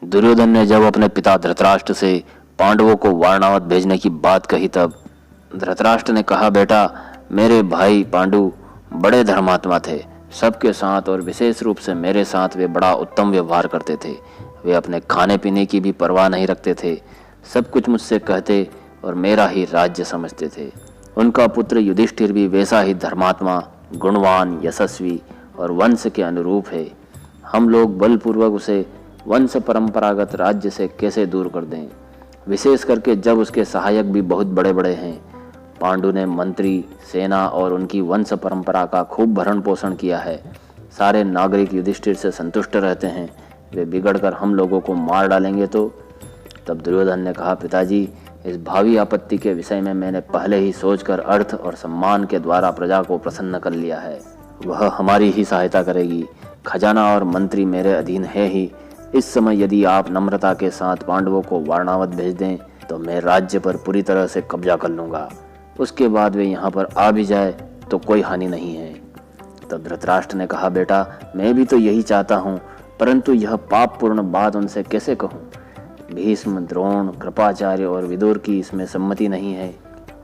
दुर्योधन ने जब अपने पिता धृतराष्ट्र से पांडवों को वारणावत भेजने की बात कही तब धृतराष्ट्र ने कहा, बेटा, मेरे भाई पांडु बड़े धर्मात्मा थे। सबके साथ और विशेष रूप से मेरे साथ वे बड़ा उत्तम व्यवहार करते थे। वे अपने खाने पीने की भी परवाह नहीं रखते थे। सब कुछ मुझसे कहते और मेरा ही राज्य समझते थे। उनका पुत्र युधिष्ठिर भी वैसा ही धर्मात्मा, गुणवान, यशस्वी और वंश के अनुरूप है। हम लोग बलपूर्वक उसे वंश परंपरागत राज्य से कैसे दूर कर दें, विशेष करके जब उसके सहायक भी बहुत बड़े बड़े हैं। पांडु ने मंत्री, सेना और उनकी वंश परंपरा का खूब भरण पोषण किया है। सारे नागरिक युधिष्ठिर से संतुष्ट रहते हैं। वे बिगड़कर हम लोगों को मार डालेंगे तो? तब दुर्योधन ने कहा, पिताजी, इस भावी आपत्ति के विषय में मैंने पहले ही सोचकर अर्थ और सम्मान के द्वारा प्रजा को प्रसन्न कर लिया है। वह हमारी ही सहायता करेगी। खजाना और मंत्री मेरे अधीन है ही। इस समय यदि आप नम्रता के साथ पांडवों को वारणावत भेज दें तो मैं राज्य पर पूरी तरह से कब्जा कर लूँगा। उसके बाद वे यहाँ पर आ भी जाए तो कोई हानि नहीं है। तब धृतराष्ट्र ने कहा, बेटा, मैं भी तो यही चाहता हूँ, परंतु यह पापपूर्ण बात उनसे कैसे कहूँ? भीष्म, द्रोण, कृपाचार्य और विदुर की इसमें सम्मति नहीं है।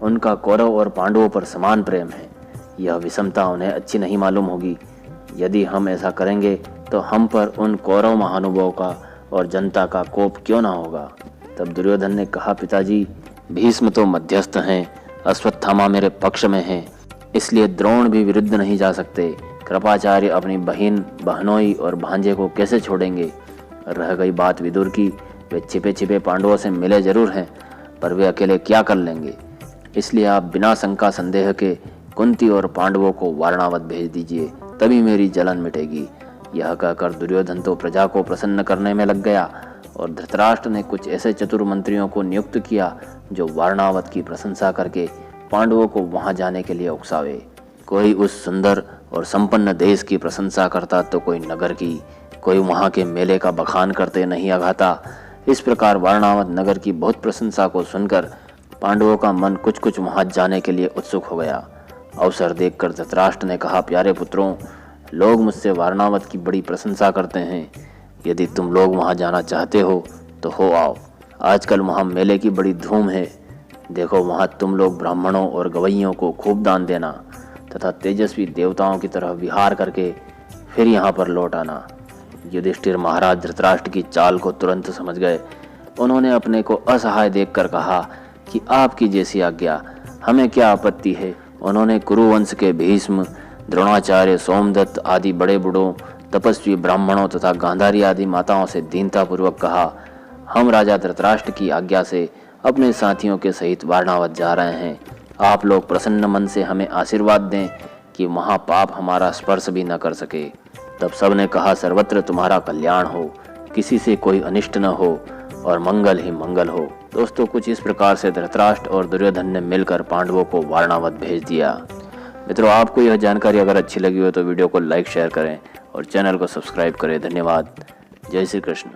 उनका कौरव और पांडवों पर समान प्रेम है। यह विषमता उन्हें अच्छी नहीं मालूम होगी। यदि हम ऐसा करेंगे तो हम पर उन कौरव महानुभावों का और जनता का कोप क्यों ना होगा? तब दुर्योधन ने कहा, पिताजी, भीष्म तो मध्यस्थ हैं, अश्वत्थामा मेरे पक्ष में है, इसलिए द्रोण भी विरुद्ध नहीं जा सकते। कृपाचार्य अपनी बहन, बहनोई और भांजे को कैसे छोड़ेंगे? रह गई बात विदुर की, वे छिपे छिपे पांडवों से मिले जरूर हैं, पर वे अकेले क्या कर लेंगे? इसलिए आप बिना शंका संदेह के कुंती और पांडवों को वारणावत भेज दीजिए, तभी मेरी जलन मिटेगी। यह कहकर दुर्योधन तो प्रजा को प्रसन्न करने में लग गया और धृतराष्ट्र ने कुछ ऐसे चतुर मंत्रियों को नियुक्त किया जो वारणावत की प्रशंसा करके पांडवों को वहां जाने के लिए उकसावे। कोई उस सुंदर और संपन्न देश की प्रशंसा करता तो कोई नगर की, कोई वहां के मेले का बखान करते नहीं अघाता। इस प्रकार वारणावत नगर की बहुत प्रशंसा को सुनकर पांडवों का मन कुछ कुछ वहां जाने के लिए उत्सुक हो गया। अवसर देखकर धृतराष्ट्र ने कहा, प्यारे पुत्रों, लोग मुझसे वारणावत की बड़ी प्रशंसा करते हैं। यदि तुम लोग वहां जाना चाहते हो तो हो आओ। आजकल वहां मेले की बड़ी धूम है। देखो, वहां तुम लोग ब्राह्मणों और गवैयों को खूब दान देना तथा तेजस्वी देवताओं की तरह विहार करके फिर यहाँ पर लौट आना। युधिष्ठिर महाराज धृतराष्ट्र की चाल को तुरंत समझ गए। उन्होंने अपने को असहाय देखकर कहा कि आपकी जैसी आज्ञा, हमें क्या आपत्ति है। उन्होंने कुरुवंश के भीष्म, द्रोणाचार्य, सोमदत्त आदि बड़े बूढ़ों, तपस्वी ब्राह्मणों तथा गांधारी आदि माताओं से दीनतापूर्वक कहा, हम राजा धृतराष्ट्र की आज्ञा से अपने साथियों के सहित वारणावत जा रहे हैं। आप लोग प्रसन्न मन से हमें आशीर्वाद दें कि वहाँ पाप हमारा स्पर्श भी न कर सके। तब सबने कहा, सर्वत्र तुम्हारा कल्याण हो, किसी से कोई अनिष्ट न हो और मंगल ही मंगल हो। दोस्तों, कुछ इस प्रकार से धृतराष्ट्र और दुर्योधन ने मिलकर पांडवों को वारणावत भेज दिया। मित्रों, आपको यह जानकारी अगर अच्छी लगी हो तो वीडियो को लाइक, शेयर करें और चैनल को सब्सक्राइब करें। धन्यवाद। जय श्री कृष्ण।